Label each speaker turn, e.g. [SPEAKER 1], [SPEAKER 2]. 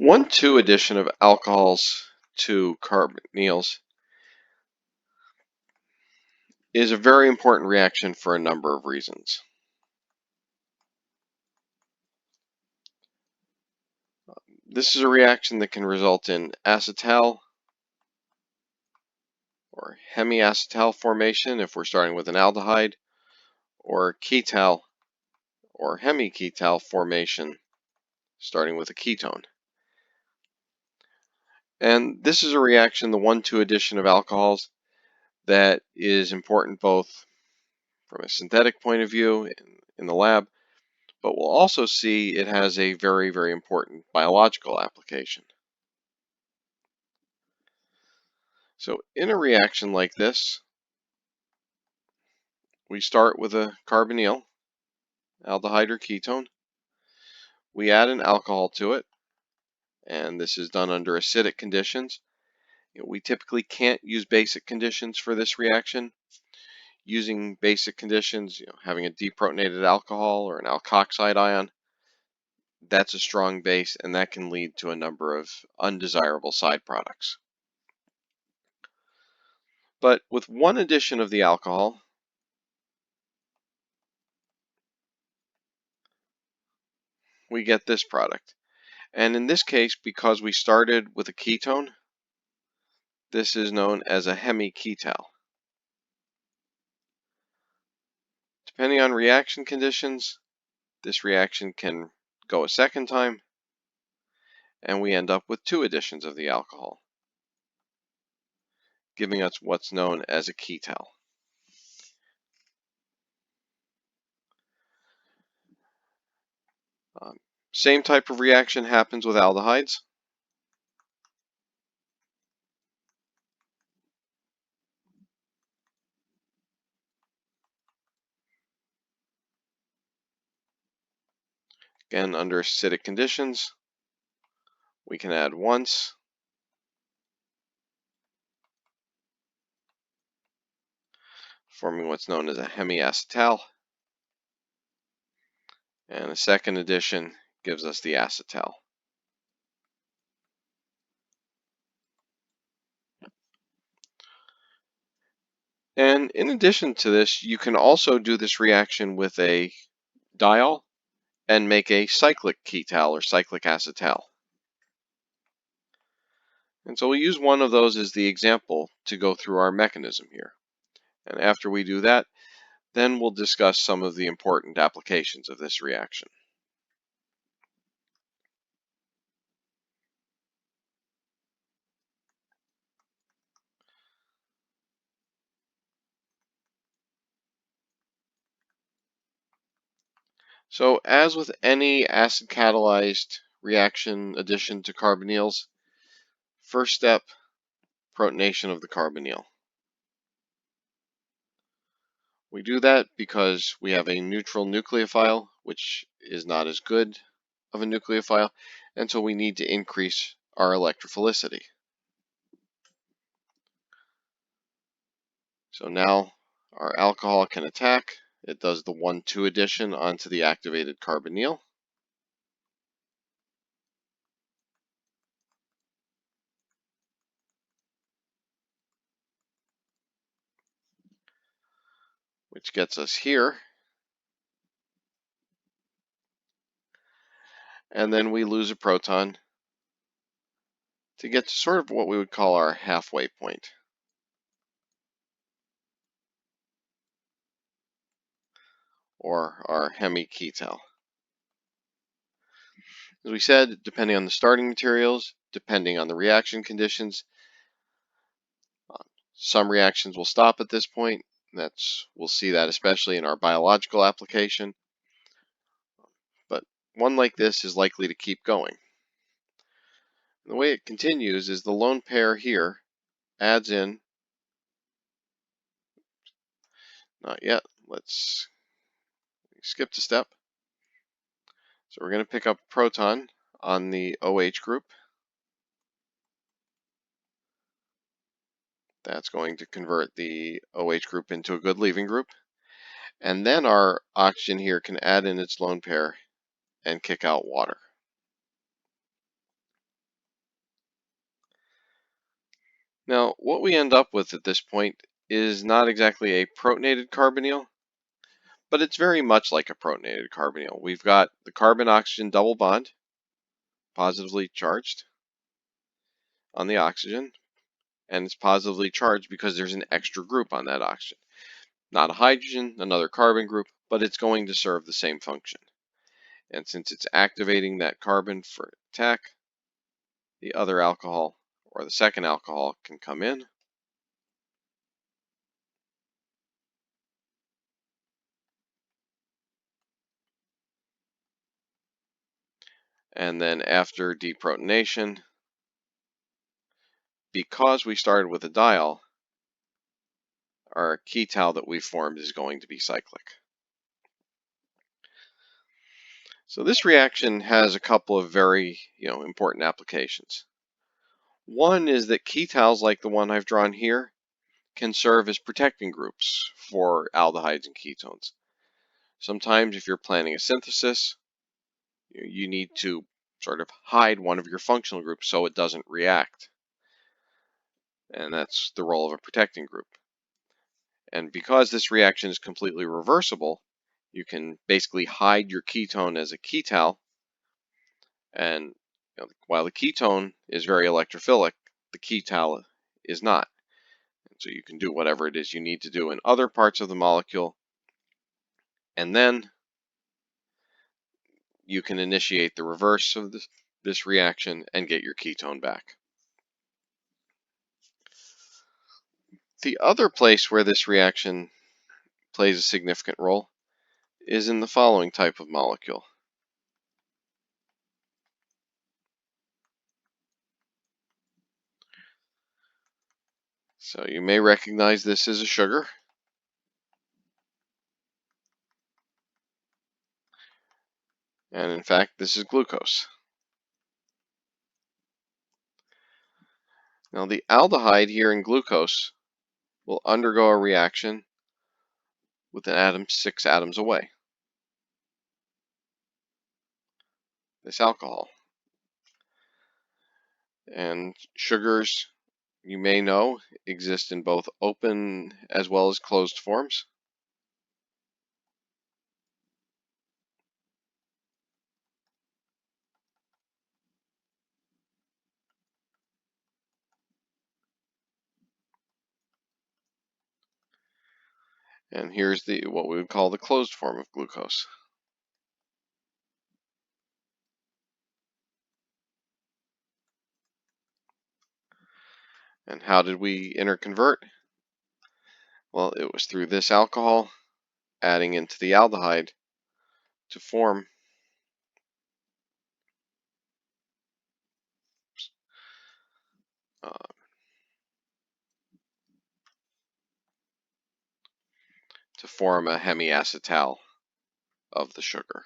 [SPEAKER 1] 1,2 addition of alcohols to carbonyls is a very important reaction for a number of reasons. This is a reaction that can result in acetal or hemiacetal formation if we're starting with an aldehyde, or ketal or hemiketal formation starting with a ketone. And this is a reaction, the 1,2 addition of alcohols, that is important both from a synthetic point of view in the lab, but we'll also see it has a very, very important biological application. So in a reaction like this, we start with a carbonyl, aldehyde or ketone. We add an alcohol to it, and this is done under acidic conditions. We typically can't use basic conditions for this reaction. Using basic conditions, having a deprotonated alcohol or an alkoxide ion, that's a strong base, and that can lead to a number of undesirable side products. But with one addition of the alcohol, we get this product. And in this case, because we started with a ketone, this is known as a hemiketal. Depending on reaction conditions, this reaction can go a second time, and we end up with 2 additions of the alcohol, giving us what's known as a ketal. Same type of reaction happens with aldehydes. Again, under acidic conditions, we can add once, forming what's known as a hemiacetal, and a second addition gives us the acetal. And in addition to this, you can also do this reaction with a diol and make a cyclic ketal or cyclic acetal. And so we'll use one of those as the example to go through our mechanism here. And after we do that, then we'll discuss some of the important applications of this reaction. So as with any acid catalyzed reaction addition to carbonyls, first step, protonation of the carbonyl. We do that because we have a neutral nucleophile, which is not as good of a nucleophile, and so we need to increase our electrophilicity. So now our alcohol can attack. It does the 1,2 addition onto the activated carbonyl. Which gets us here. And then we lose a proton to get to sort of what we would call our halfway point. Or our hemiketal. As we said, depending on the starting materials, depending on the reaction conditions, some reactions will stop at this point. We'll see that especially in our biological application. But one like this is likely to keep going. And the way it continues is the lone pair here adds in, not yet, let's skip a step. So we're going to pick up a proton on the OH group. That's going to convert the OH group into a good leaving group. And then our oxygen here can add in its lone pair and kick out water. Now, what we end up with at this point is not exactly a protonated carbonyl, but it's very much like a protonated carbonyl. We've got the carbon-oxygen double bond, positively charged on the oxygen, and it's positively charged because there's an extra group on that oxygen. Not a hydrogen, another carbon group, but it's going to serve the same function. And since it's activating that carbon for attack, the other alcohol, or the second alcohol, can come in. And then after deprotonation, because we started with a diol, our ketal that we formed is going to be cyclic. So this reaction has a couple of very important applications. One is that ketals like the one I've drawn here can serve as protecting groups for aldehydes and ketones. Sometimes if you're planning a synthesis, you need to sort of hide one of your functional groups so it doesn't react. And that's the role of a protecting group. And because this reaction is completely reversible, you can basically hide your ketone as a ketal. And while the ketone is very electrophilic, the ketal is not. And so you can do whatever it is you need to do in other parts of the molecule, and then you can initiate the reverse of this reaction and get your ketone back. The other place where this reaction plays a significant role is in the following type of molecule. So you may recognize this as a sugar. And in fact, this is glucose. Now the aldehyde here in glucose will undergo a reaction with an atom 6 atoms away, this alcohol. And sugars, you may know, exist in both open as well as closed forms. And here's what we would call the closed form of glucose. And how did we interconvert? Well, it was through this alcohol adding into the aldehyde to form uh, a hemiacetal of the sugar.